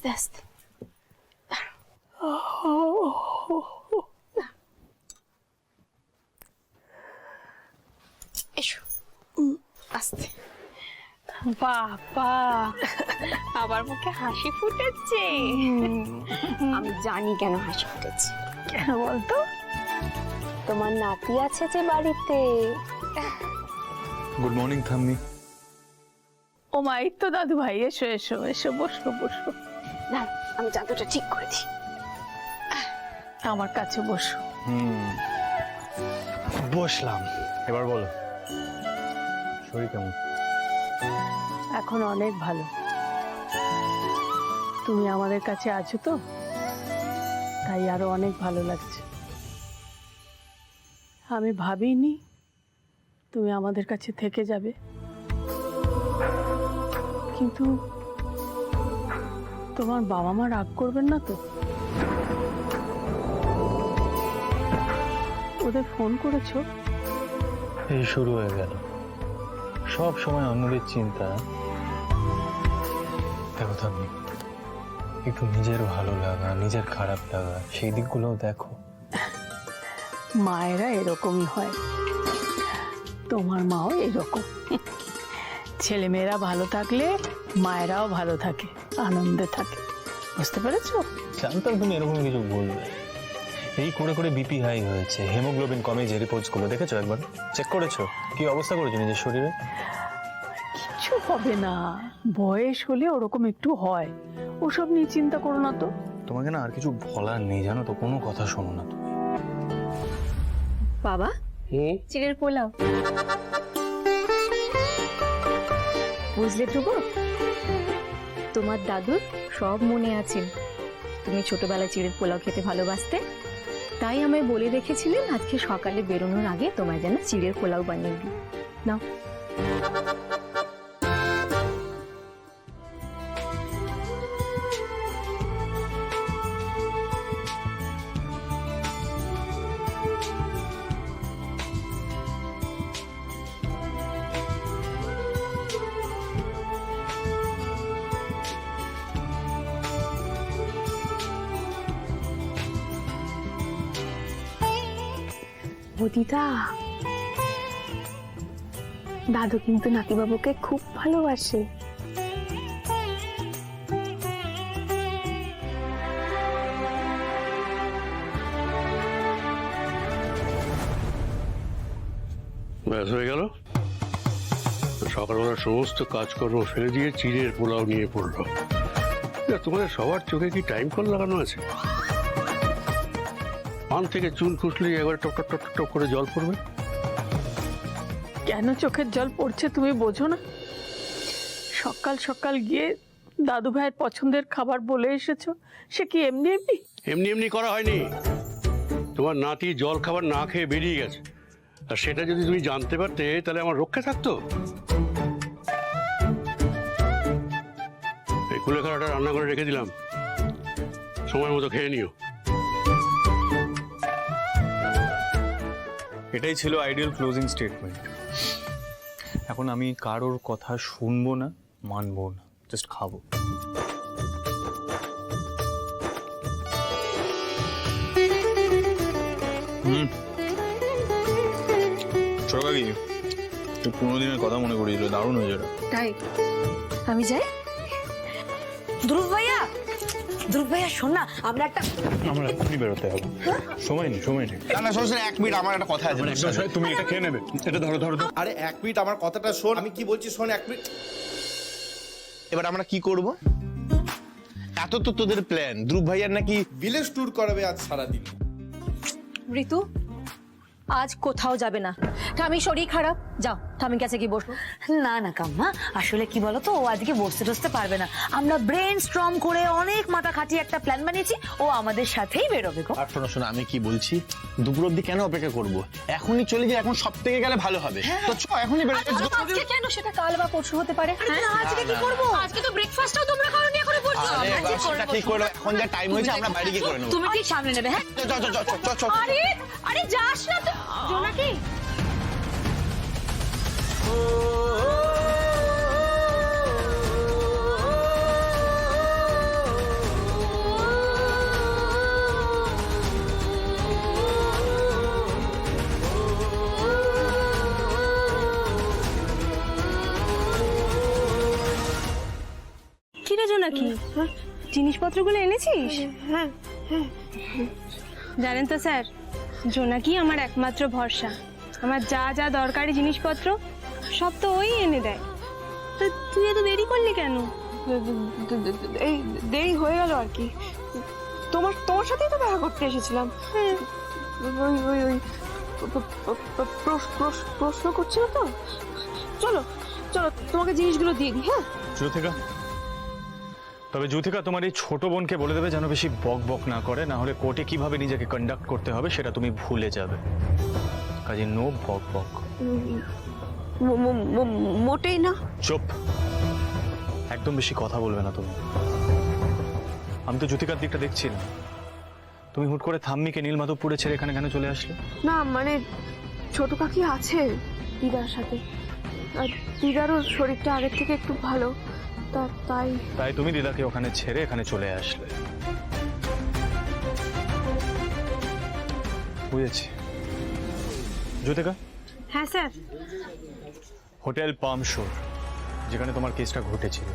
আস্তে আস্তে। এসো আস্তে। বাবা আবার মুখে হাসি ফুটেছে। আমি জানি কেন হাসি ফুটেছে। কেন বলতো? তোমার নাতি আছে যে বাড়িতে। Good morning থাম্মি। ও মা, এই তো দাদু ভাই, এসো এসো এসো, বসো বসো। না আমি জাদুটা ঠিক করে দিই। আমার কাছে বসো। বসলাম। এবার বলো শরীর কেমন? এখন অনেক ভালো। তুমি আমাদের কাছে আছো তো, তাই আরো অনেক ভালো লাগছে। আমি ভাবিনি তুমি আমাদের কাছে থেকে যাবে, কিন্তু তোমার বাবা মা রাগ করবেন না তো? ওদের ফোন করেছো? এই শুরু হয়ে গেল সব সময় অন্যদের চিন্তা। দেখো থাম্মি, একটু নিজের ভালো লাগা, নিজের খারাপ লাগা, সেই দিকগুলোও দেখো। মায়েরা এরকমই হয়, তোমার মাও এরকম। ছেলেমেয়েরা ভালো থাকলে মায়েরাও ভালো থাকে, আনন্দে থাকে। বুঝতে পেরেছো? জানতাম তুমি এরকম কিছু বলবে। এই করে করে বিপি হাই হয়েছে, হিমোগ্লোবিন কমে, যে রিপোর্টস গুলো দেখেছো? একবার চেক করেছো? কি অবস্থা করেছো নিজের শরীরে? কিছু হবে না, বয়স হলে ওরকম একটু হয়, ওসব নিয়ে চিন্তা করো না তো। তোমাকে না আর কিছু বলার নেই, জানো তো, কোনো কথা শোনো না তো। বাবা চিড়ের পোলাও। বুঝলে ধ্রুব, তোমার দাদুর সব মনে আছে। তুমি ছোটবেলায় চিড়ের পোলাও খেতে ভালোবাসতে, তাই আমায় বলে রেখেছিলেন আজকে সকালে বেরোনোর আগে তোমায় যেন চিড়ের পোলাও বানিয়ে দিই। নাও। দিদা, দাদু কিন্তু নাতিবাবুকে খুব ভালোবাসে। ব্যাস হয়ে গেল। সকালবেলা সমস্ত কাজকর্ম ফেলে দিয়ে চিড়ের পোলাও নিয়ে পড়লো। তোমাদের সবার চোখে কি টাইম কল লাগানো আছে? পান থেকে চুন খুসলে একবার টপ টপ টপ টপ করে জল পড়বে। কেন চোখের জল পড়ছে তুমি বোঝো না? সকাল সকাল গিয়ে দাদু ভাইয়ের পছন্দের খাবার বলে এসেছো, সে কি এমনি এমনি? এমনি এমনি করা হয়নি। তোমার নাতি জল খাবার না খেয়ে বেরিয়ে গেছে, আর সেটা যদি তুমি জানতে পারতে তাহলে আমার রক্ষা থাকতো। এই কুলেখাড়াটা রান্না করে রেখে দিলাম, সময় মতো খেয়ে নিও। এটাই ছিল আইডিয়াল ক্লোজিং স্টেটমেন্ট। এখন আমি কারোর কথা শুনবো না, মানবো না, জাস্ট খাবো। ছোট কাকি, 15 দিনের কথা মনে করিয়ে দিল, দারুণ হয়ে যাবে। তাই আমি যাই। ধ্রুব ভাইয়া, ধ্রুব ভাইয়া শোন না, আমরা এখনই বেরোতে হবে, সময় নেই, সময় নেই। না শোন, 1 মিনিট, আমার একটা কথা আছে। তুমি এটা খেয়ে নেবে, এটা ধরো ধরো। আরে 1 মিনিট আমার কথাটা শোন, আমি কি বলছি শোন 1 মিনিট। এবার আমরা কি করব? এত তো তোদের প্ল্যান, ধ্রুব ভাইয়ার নাকি ভিলেজ ট্যুর করাবে আজ সারাদিন। ঋতু আজ কোথাও যাবে না, আমি শরীর খারাপ। যাও আমি কাছে কি বসবো? না না কাম্মা, আসলে কি বলতো, ও আজকে বসতে টসতে পারবে না। আমরা ব্রেন স্ট্রম করে অনেক মাথা খাটিয়ে একটা প্ল্যান বানিয়েছি, ও আমাদের সাথেই বেরোবে গো। আর শোনো শোনো, আমি কি বলছি, দুপুর অবধি কেন অপেক্ষা করব? এখনই চলে যাই, এখন সব থেকে গেলে ভালো হবে। তো চ এখনই বেরো। আজকে কেন? সেটা কাল বা পরশু হতে পারে। আজকে কি করব? আজকে তো ব্রেকফাস্টও তোমরা খাওনি, এখন বলছো সেটা ঠিক করে নাও, এখন যা টাইম হয়েছে আমরা বাইরে গিয়ে করে নেব। তুমি ঠিক সামনে নেবে। হ্যাঁ চ। আরে আরে যাস না তো জোনাকি। জিনিসপত্রগুলো এনেছিস? হ্যাঁ হ্যাঁ। জানেন তো স্যার, জোনাকি আমার একমাত্র ভরসা। আমার যা যা দরকারি জিনিসপত্র সব তো ওই এনে দেয়। তো তুই এত দেরি করলি কেন? এই দেরি হয়ে গেল আর কি। তোমার সাথেই তো দেখা করতে এসেছিলাম। ওই ওই ওই প্রশ্ন করছিল তো। চলো চলো তোমাকে জিনিসগুলো দিয়ে দিই। হ্যাঁ জ্যোতিকা, তবে জ্যোতিকা তোমার এই ছোট বোনকে বলে দেবে যেন বেশি বক বক না করে, না হলে কোর্টে কিভাবে নিজেকে কন্ডাক্ট করতে হবে সেটা তুমি ভুলে যাবে। কাজে নো বক বক। মোটেই না। চুপ, একদম বেশি কথা বলবে না তুমি। আমি তো জ্যোতিকার দিকটা দেখছিলাম, তুমি হুট করে থাম্মিকে নীলমাধবপুরে ছেড়ে এখানে কেন চলে আসলে? না মানে ছোট কাকি আছে দিদার সাথে, আর দিদারও শরীরটা আগের থেকে একটু ভালো, তাই তুমি দিদাকে ওখানে ছেড়ে এখানে চলে আসলে। বুঝেছি। জ্যোতিকা, হ্যাঁ স্যার। হোটেল পাম শোর যেখানে তোমার কেসটা ঘটেছিল